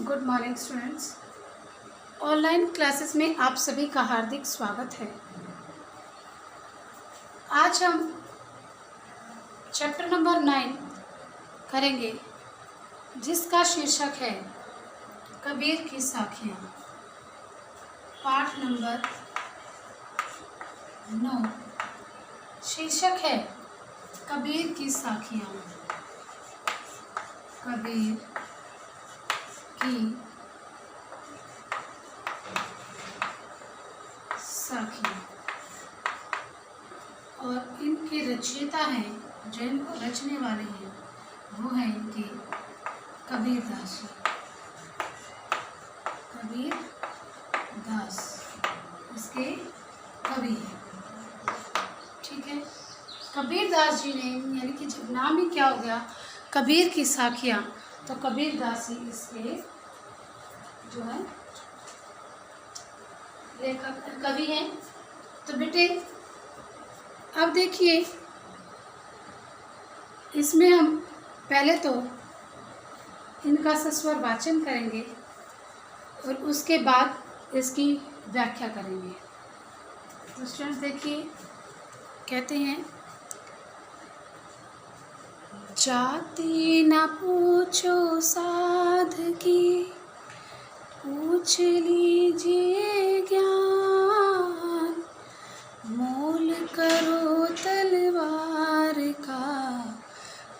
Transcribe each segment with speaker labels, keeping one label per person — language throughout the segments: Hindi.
Speaker 1: Good morning students. Online classes में आप सभी का हार्दिक स्वागत है। आज हम चैप्टर नंबर 9 करेंगे, जिसका शीर्षक है कबीर की साखियाँ। पाठ नंबर 9 शीर्षक है कबीर की साखियाँ। कबीर की साखियाँ और इनके रचयिता हैं, जो इनको रचने वाले हैं वो हैं इनके कबीर दास जी। कबीर दास इसके कवि हैं, ठीक है। कबीर दास जी ने, यानी कि जब नाम ही क्या हो गया कबीर की साखियाँ, तो कबीर दास जी इसके जो है लेखक कवि हैं। तो बेटे अब देखिए, इसमें हम पहले तो इनका सस्वर वाचन करेंगे और उसके बाद इसकी व्याख्या करेंगे। तो स्टूडेंट्स देखिए, कहते हैं, जाति न पूछो साध की, पूछ लीजिए ज्ञान, मोल करो तलवार का,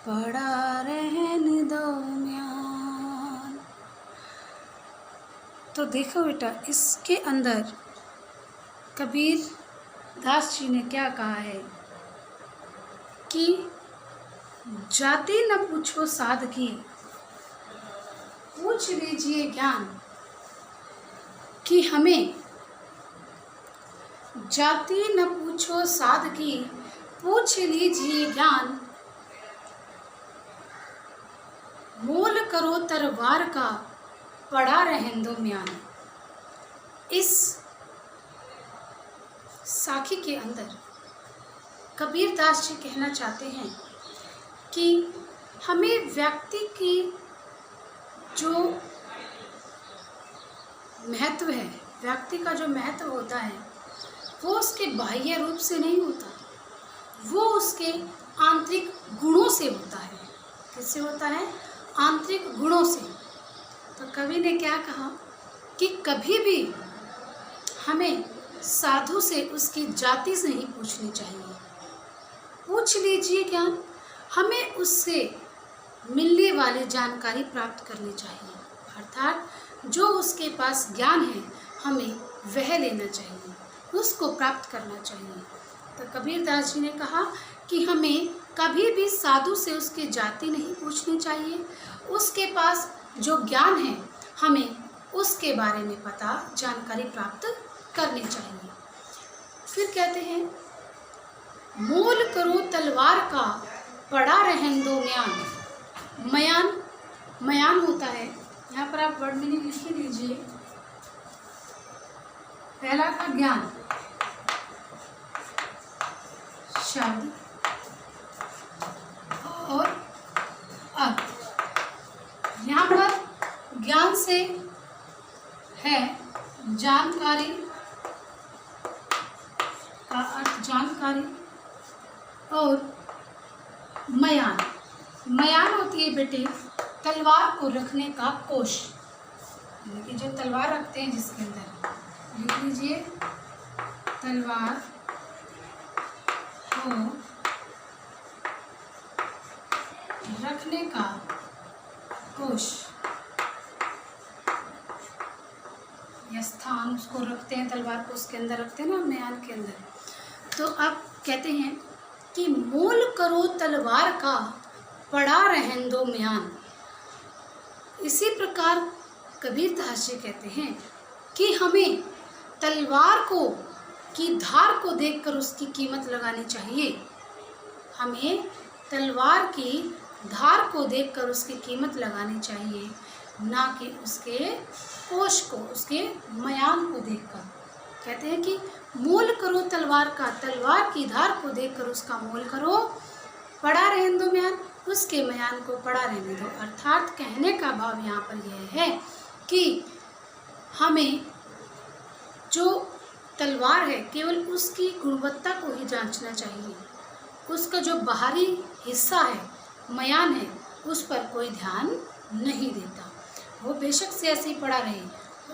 Speaker 1: पड़ा रहन दो म्यान। तो देखो बेटा, इसके अंदर कबीर दास जी ने क्या कहा है कि जाति न पूछो साध की, पूछ लीजिए ज्ञान, कि हमें जाति न पूछो साध की, पूछ लीजिए ज्ञान, मोल करो तलवार का, पड़ा रहन दो म्यान। इस साखी के अंदर कबीर दास जी कहना चाहते हैं कि हमें व्यक्ति की जो महत्व है, व्यक्ति का जो महत्व होता है वो उसके बाह्य रूप से नहीं होता, वो उसके आंतरिक गुणों से होता है। किससे होता है? आंतरिक गुणों से। तो कवि ने क्या कहा कि कभी भी हमें साधु से उसकी जाति से नहीं पूछनी चाहिए, पूछ लीजिए ज्ञान, हमें उससे मिलने वाली जानकारी प्राप्त करनी चाहिए, अर्थात जो उसके पास ज्ञान है हमें वह लेना चाहिए, उसको प्राप्त करना चाहिए। तो कबीर दास जी ने कहा कि हमें कभी भी साधु से उसकी जाति नहीं पूछनी चाहिए, उसके पास जो ज्ञान है हमें उसके बारे में पता जानकारी प्राप्त करनी चाहिए। फिर कहते हैं, मोल करो तलवार का, पड़ा रहन दो म्यान। म्यान म्यान होता है, यहाँ पर आप वर्ड मीनिंग लिख ही लीजिए। पहला था ज्ञान, शब्द और अर्थ। यहाँ पर ज्ञान से है जानकारी का अर्थ, जानकारी, और म्यान, म्यान होती है बेटे तलवार को रखने का कोश, यानी कि जो तलवार रखते हैं जिसके अंदर, लिख लीजिए, तलवार को रखने का कोश या स्थान, उसको रखते हैं, तलवार को उसके अंदर रखते हैं ना, म्यान के अंदर। तो अब कहते हैं कि मोल करो तलवार का, पड़ा रहन दो म्यान। इसी प्रकार कबीर दास जी कहते हैं कि हमें तलवार को की धार को देखकर उसकी कीमत लगानी चाहिए, हमें तलवार की धार को देखकर उसकी कीमत लगानी चाहिए, ना कि उसके कोश को, उसके म्यान को देखकर। कहते हैं कि मोल करो तलवार का, तलवार की धार को देखकर उसका मोल करो, पड़ा रहने दो म्यान, उसके म्यान को पड़ा रहने दो। अर्थात कहने का भाव यहाँ पर यह है कि हमें जो तलवार है केवल उसकी गुणवत्ता को ही जांचना चाहिए, उसका जो बाहरी हिस्सा है, मयान है, उस पर कोई ध्यान नहीं देता। वो बेशक से ऐसे ही पड़ा रहे,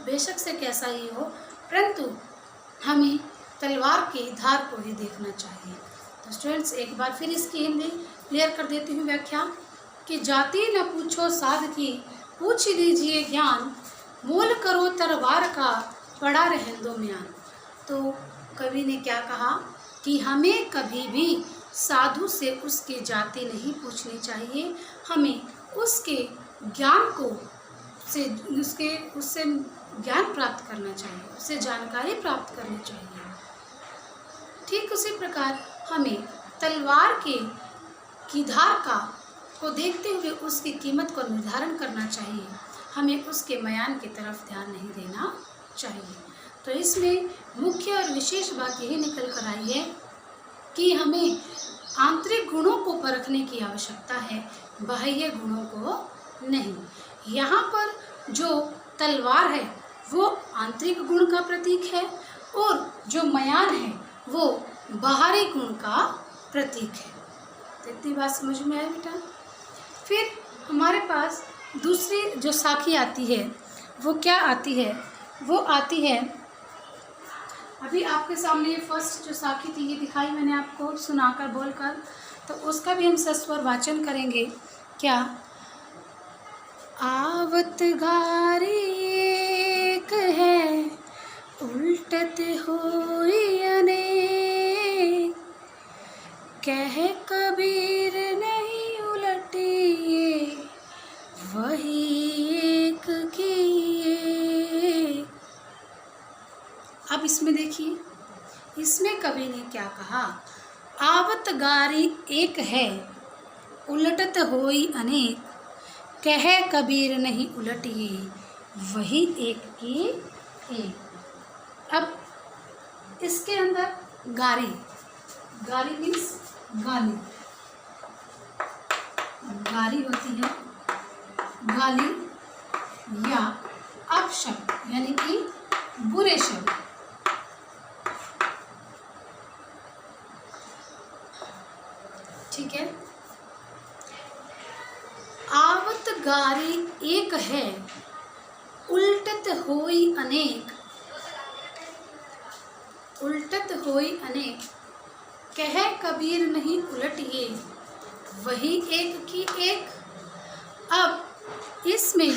Speaker 1: बेशक से कैसा ही हो, परंतु हमें तलवार की धार को ही देखना चाहिए। तो स्टूडेंट्स, एक बार फिर इसकी हिंदी क्लियर कर देती हूँ व्याख्या कि जाति न पूछो साध की, पूछ लीजिए ज्ञान, मोल करो तलवार का, पड़ा रहन दो म्यान। तो कवि ने क्या कहा कि हमें कभी भी साधु से उसकी जाति नहीं पूछनी चाहिए, हमें उसके ज्ञान को उससे ज्ञान प्राप्त करना चाहिए, उससे जानकारी प्राप्त करनी चाहिए। ठीक उसी प्रकार हमें तलवार की धार को देखते हुए उसकी कीमत को निर्धारण करना चाहिए, हमें उसके मयान की तरफ ध्यान नहीं देना चाहिए। तो इसमें मुख्य और विशेष बात यही निकल कर आई है कि हमें आंतरिक गुणों को परखने की आवश्यकता है, बाह्य गुणों को नहीं। यहाँ पर जो तलवार है वो आंतरिक गुण का प्रतीक है और जो मयान है वो बाहरी गुण का प्रतीक है। तो इतनी बात समझ में आई बेटा। फिर हमारे पास दूसरी जो साखी आती है वो क्या आती है? वो आती है, अभी आपके सामने ये फर्स्ट जो साखी थी ये दिखाई मैंने आपको सुनाकर बोलकर, तो उसका भी हम सस्वर वाचन करेंगे। क्या? आवत गारी एक है, उल्टत होई अनेक, कह कबीर नहीं उलटिए, वही एक की एक। अब इसमें देखिए, इसमें कवि ने क्या कहा? आवत गारी एक है, उलटत होई अनेक, कह कबीर नहीं उलटिए, वही एक की एक। अब इसके अंदर गारी, गारी मीन्स गाली, गारी होती है गाली या अपशब्द यानी कि बुरे शब्द। ठीक है। आवत गारी एक है, उल्टत होई अनेक, उल्टत होई अनेक, कह कबीर नहीं उलटिए, वही एक की एक। अब इसमें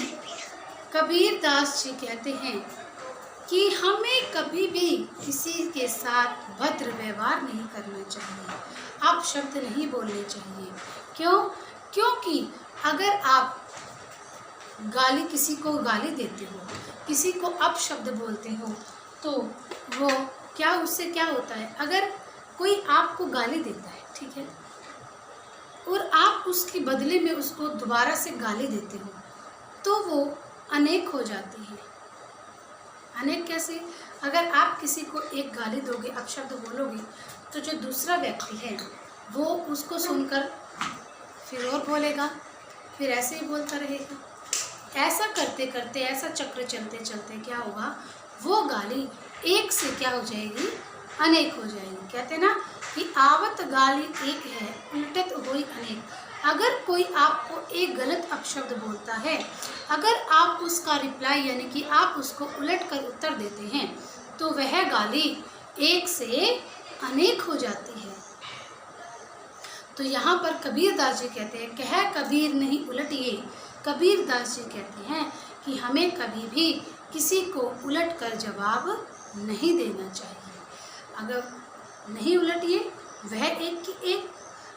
Speaker 1: कबीर दास जी कहते हैं कि हमें कभी भी किसी के साथ भद्र व्यवहार नहीं करना चाहिए, अपशब्द नहीं बोलने चाहिए। क्यों? क्योंकि अगर आप गाली, किसी को गाली देते हो, किसी को अपशब्द बोलते हो, तो वो क्या, उससे क्या होता है? अगर कोई आपको गाली देता है, ठीक है, और आप उसके बदले में उसको दोबारा से गाली देते हो, तो वो अनेक हो जाती है। अनेक कैसे? अगर आप किसी को एक गाली दोगे, अपशब्द बोलोगे, तो जो दूसरा व्यक्ति है वो उसको सुनकर फिर और बोलेगा, फिर ऐसे ही बोलता रहेगा। ऐसा करते करते, ऐसा चक्र चलते चलते क्या होगा? वो गाली एक से क्या हो जाएगी? अनेक हो जाएगी। कहते हैं ना कि आवत गाली एक है, उल्टत होई अनेक। अगर कोई आपको एक गलत अपशब्द बोलता है, अगर आप उसका रिप्लाई यानी कि आप उसको उलट कर उत्तर देते हैं, तो वह गाली एक से अनेक हो जाती है। तो यहाँ पर कबीर दास जी कहते हैं, कह कबीर नहीं उलटिए। कबीर दास जी कहते हैं कि हमें कभी भी किसी को उलट कर जवाब नहीं देना चाहिए। अगर नहीं उलटिए, वह एक की एक।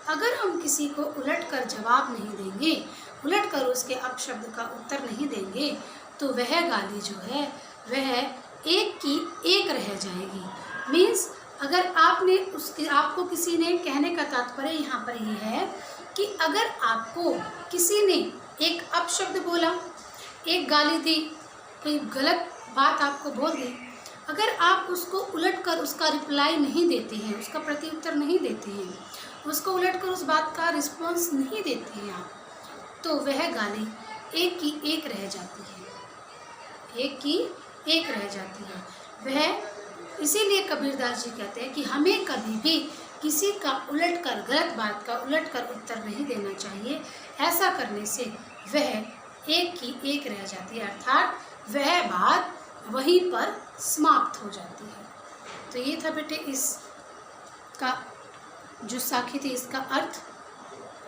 Speaker 1: अगर हम किसी को उलट कर जवाब नहीं देंगे, उलट कर उसके अपशब्द का उत्तर नहीं देंगे, तो वह गाली जो है वह एक की एक रह जाएगी। मीन्स अगर आपको किसी ने, कहने का तात्पर्य यहाँ पर ये है कि अगर आपको किसी ने एक अपशब्द बोला, एक गाली दी, कोई गलत बात आपको बोल दी, अगर आप उसको उलटकर उसका रिप्लाई नहीं देते हैं, उसका प्रत्युत्तर नहीं देते हैं, उसको उलटकर उस बात का रिस्पॉन्स नहीं देते हैं आप, तो वह गाली एक की एक रह जाती है। एक की एक रह जाती है। वह इसीलिए कबीरदास जी कहते हैं कि हमें कभी भी किसी का उलट कर, गलत बात का उलट कर उत्तर नहीं देना चाहिए। ऐसा करने से वह एक की एक रह जाती है, अर्थात वह बात वहीं पर समाप्त हो जाती है। तो ये था बेटे इसका जो साखी थी, इसका अर्थ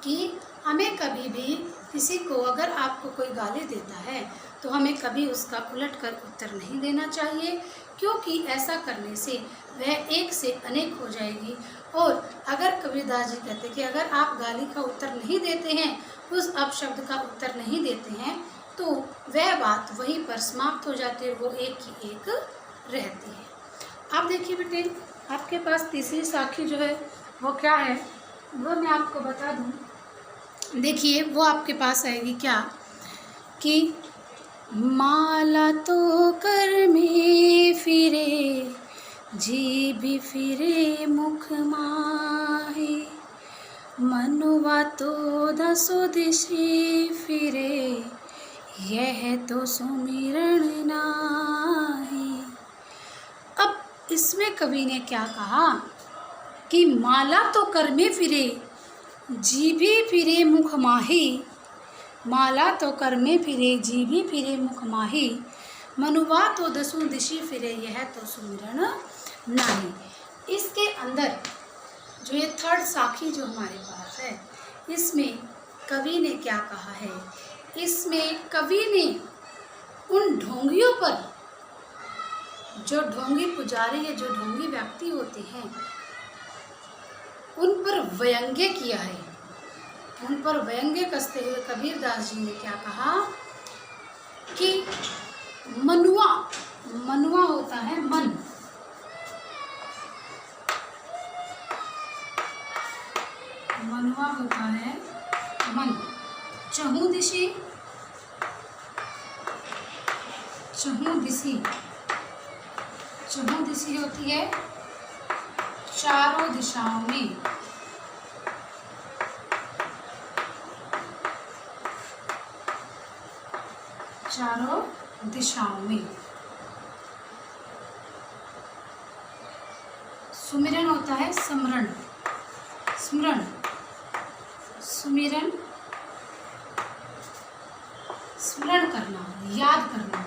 Speaker 1: कि हमें कभी भी किसी को, अगर आपको कोई गाली देता है तो हमें कभी उसका उलट कर उत्तर नहीं देना चाहिए, क्योंकि ऐसा करने से वह एक से अनेक हो जाएगी। और अगर कबीरदास जी कहते कि अगर आप गाली का उत्तर नहीं देते हैं, उस अपशब्द का उत्तर नहीं देते हैं, तो वह बात वहीं पर समाप्त हो जाती है, वो एक की एक रहती है। आप देखिए बेटे, आपके पास तीसरी साखी जो है वो क्या है, वो मैं आपको बता दूं। देखिए वो आपके पास आएगी क्या कि माला तो कर में फिरे, जीभ फिरे मुख माहे, मनुआ तो दसो दिशे फिरे, यह तो सुमिरन नाहि। अब इसमें कवि ने क्या कहा कि माला तो कर में फिरे, जीभी फिरे मुख माही, माला तो कर में फिरे, जीभी फिरे मुख माही, मनुआ तो दसों दिशि फिरे, यह तो सुमिरन नाहि। इसके अंदर जो ये थर्ड साखी जो हमारे पास है, इसमें कवि ने क्या कहा है, इसमें कवि ने उन ढोंगियों पर, जो ढोंगी पुजारी या जो ढोंगी व्यक्ति होते हैं, उन पर व्यंग्य किया है। उन पर व्यंग्य कसते हुए कबीरदास जी ने क्या कहा कि मनुआ, मनुआ होता है मन, मनुआ होता है मन, चहु दिशि, चहु दिशि, चहु दिशि होती है चारों दिशाओं में, चारों दिशाओं में। सुमिरन होता है स्मरण, स्मरण, सुमिरन, स्मरण करना, याद करना,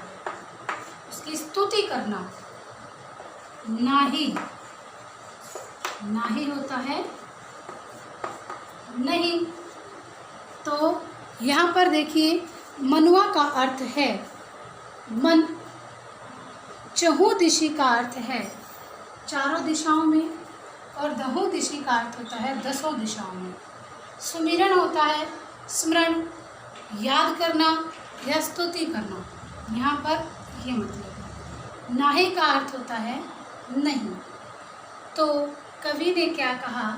Speaker 1: उसकी स्तुति करना। नाही, नाही होता है नहीं। तो यहाँ पर देखिए मनुआ का अर्थ है मन, चहु दिशि का अर्थ है चारों दिशाओं में, और दहु दिशि का अर्थ होता है दसों दिशाओं में। सुमिरन होता है स्मरण, याद करना या स्तुति करना, यहाँ पर ये मतलब है। नाहि का अर्थ होता है नहीं। तो कवि ने क्या कहा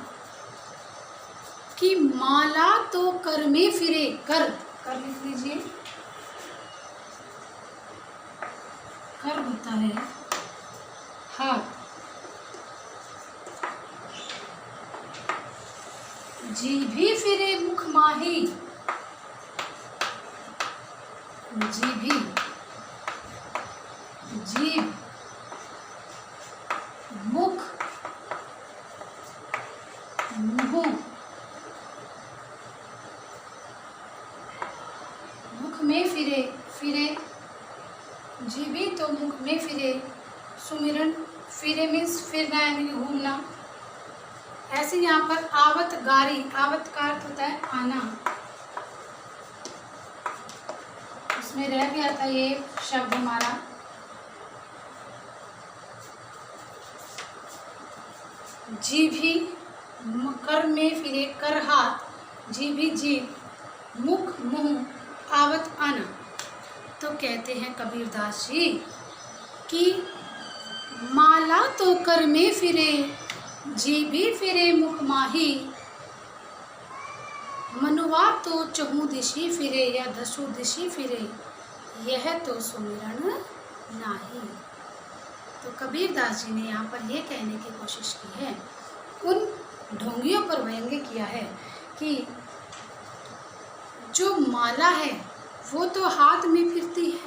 Speaker 1: कि माला तो कर में फिरे, कर, कर लिख लीजिए, कर होता है हाथ, जीभी फिरे मुख माही, जीभी, जीभ, मुख, मुंह, मुख में फिरे, फिरे, जीभी तो मुख में फिरे, सुमिरन, फिरे मीन्स फिरना यानी घूमना। ऐसे यहाँ पर आवत गारी, आवत का अर्थ होता है आना, उसमें रह गया था ये शब्द हमारा। जीभी, कर में फिरे, कर हाथ, जीभी जीभ, मुख मुंह, आवत आना। तो कहते हैं कबीरदास जी कि माला तो कर में फिरे, जीभी फिरे मुख माही, मनुआ तो चहु दिशि फिरे या दसों दिशि फिरे, यह तो सुमिरन नाही। तो कबीरदास जी ने यहाँ पर यह कहने की कोशिश की है, उन ढोंगियों पर व्यंग्य किया है कि जो माला है वो तो हाथ में फिरती है,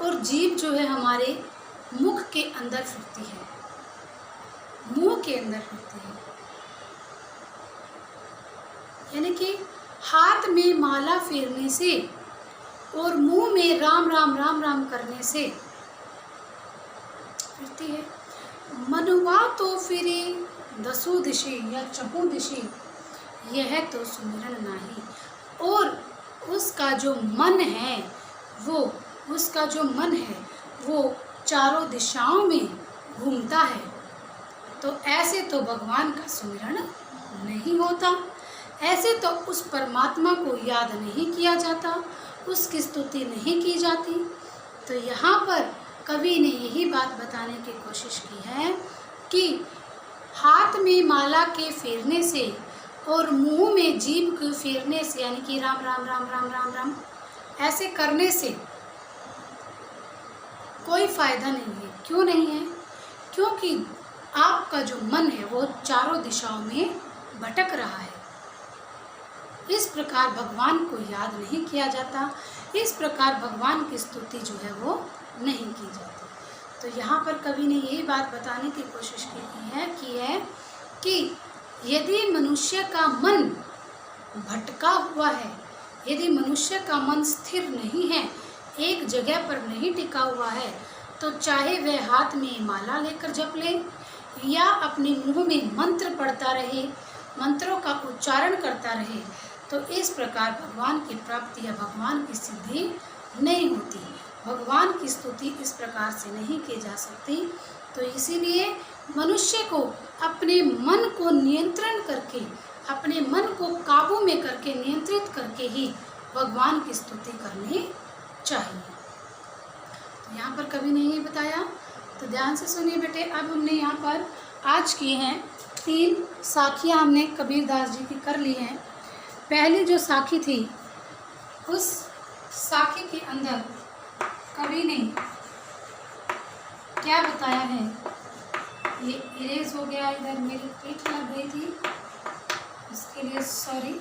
Speaker 1: और जीभ जो है हमारे मुख के अंदर फिरती है, मुंह के अंदर फिरती है, यानी कि हाथ में माला फेरने से और मुंह में राम राम राम राम करने से फिरती है। मनुआ तो फिरे दसों दिशे या चहुं दिशे, यह तो सुमिरन नाही। और उसका जो मन है वो चारों दिशाओं में घूमता है, तो ऐसे तो भगवान का सुमिरन नहीं होता, ऐसे तो उस परमात्मा को याद नहीं किया जाता, उसकी स्तुति नहीं की जाती। तो यहाँ पर कवि ने यही बात बताने की कोशिश की है कि हाथ में माला के फेरने से और मुंह में जीभ के फेरने से, यानी कि राम राम राम राम राम राम ऐसे करने से कोई फायदा नहीं है। क्यों नहीं है? क्योंकि आपका जो मन है वो चारों दिशाओं में भटक रहा है। इस प्रकार भगवान को याद नहीं किया जाता, इस प्रकार भगवान की स्तुति जो है वो नहीं की जाती। तो यहाँ पर कवि ने यही बात बताने की कोशिश की है कि यदि मनुष्य का मन भटका हुआ है, यदि मनुष्य का मन स्थिर नहीं है, एक जगह पर नहीं टिका हुआ है, तो चाहे वह हाथ में माला लेकर जप ले या अपने मुंह में मंत्र पढ़ता रहे, मंत्रों का उच्चारण करता रहे, तो इस प्रकार भगवान की प्राप्ति या भगवान की सिद्धि नहीं होती। भगवान की स्तुति इस प्रकार से नहीं की जा सकती। तो इसीलिए मनुष्य को अपने मन को नियंत्रण करके, अपने मन को काबू में करके, नियंत्रित करके ही भगवान की स्तुति करनी चाहिए। तो यहाँ पर कवि ने ये बताया, तो ध्यान से सुनिए बेटे। अब हमने यहाँ पर आज किए हैं 3 साखियाँ हमने कबीरदास जी की कर ली हैं। पहली जो साखी थी, उस साखी के अंदर कवि ने क्या बताया है, ये इरेज हो गया, इधर मेरी पीठ लग गई थी, इसके लिए सॉरी।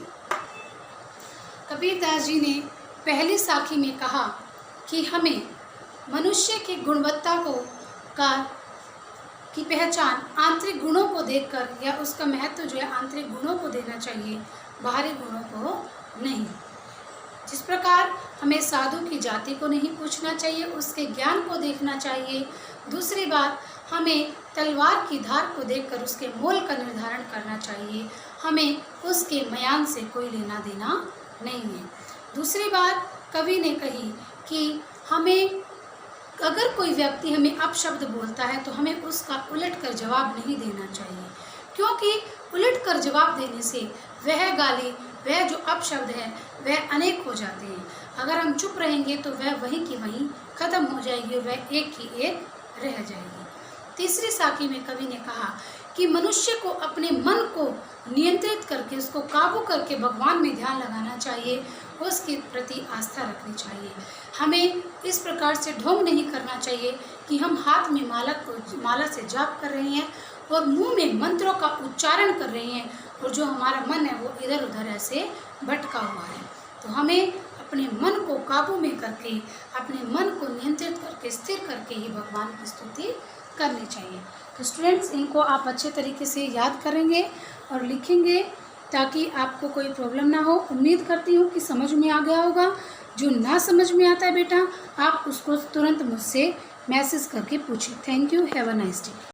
Speaker 1: कबीरदास जी ने पहली साखी में कहा कि हमें मनुष्य की गुणवत्ता की पहचान आंतरिक गुणों को देखकर, या उसका महत्व जो है आंतरिक गुणों को देना चाहिए, बाहरी गुणों को नहीं। जिस प्रकार हमें साधु की जाति को नहीं पूछना चाहिए, उसके ज्ञान को देखना चाहिए। दूसरी बात, हमें तलवार की धार को देखकर उसके मोल का निर्धारण करना चाहिए, हमें उसके मयान से कोई लेना देना नहीं है। दूसरी बात कवि ने कही कि हमें, अगर कोई व्यक्ति हमें अपशब्द बोलता है तो हमें उसका उलटकर जवाब नहीं देना चाहिए, क्योंकि उलटकर जवाब देने से वह गाली, वह जो अपशब्द है वह अनेक हो जाते हैं। अगर हम चुप रहेंगे तो वह वहीं की वहीं खत्म हो जाएगी और वह एक की एक रह जाएगी। तीसरी साखी में कवि ने कहा कि मनुष्य को अपने मन को नियंत्रित करके, उसको काबू करके भगवान में ध्यान लगाना चाहिए, उसके प्रति आस्था रखनी चाहिए। हमें इस प्रकार से ढोंग नहीं करना चाहिए कि हम हाथ में माला से जाप कर रहे हैं और मुंह में मंत्रों का उच्चारण कर रहे हैं, और जो हमारा मन है वो इधर उधर ऐसे भटका हुआ है। तो हमें अपने मन को काबू में करके, अपने मन को नियंत्रित करके, स्थिर करके ही भगवान की स्तुति करनी चाहिए। तो स्टूडेंट्स, इनको आप अच्छे तरीके से याद करेंगे और लिखेंगे ताकि आपको कोई प्रॉब्लम ना हो। उम्मीद करती हूँ कि समझ में आ गया होगा। जो ना समझ में आता है बेटा, आप उसको तुरंत मुझसे मैसेज करके पूछिए। Thank you, have a nice day.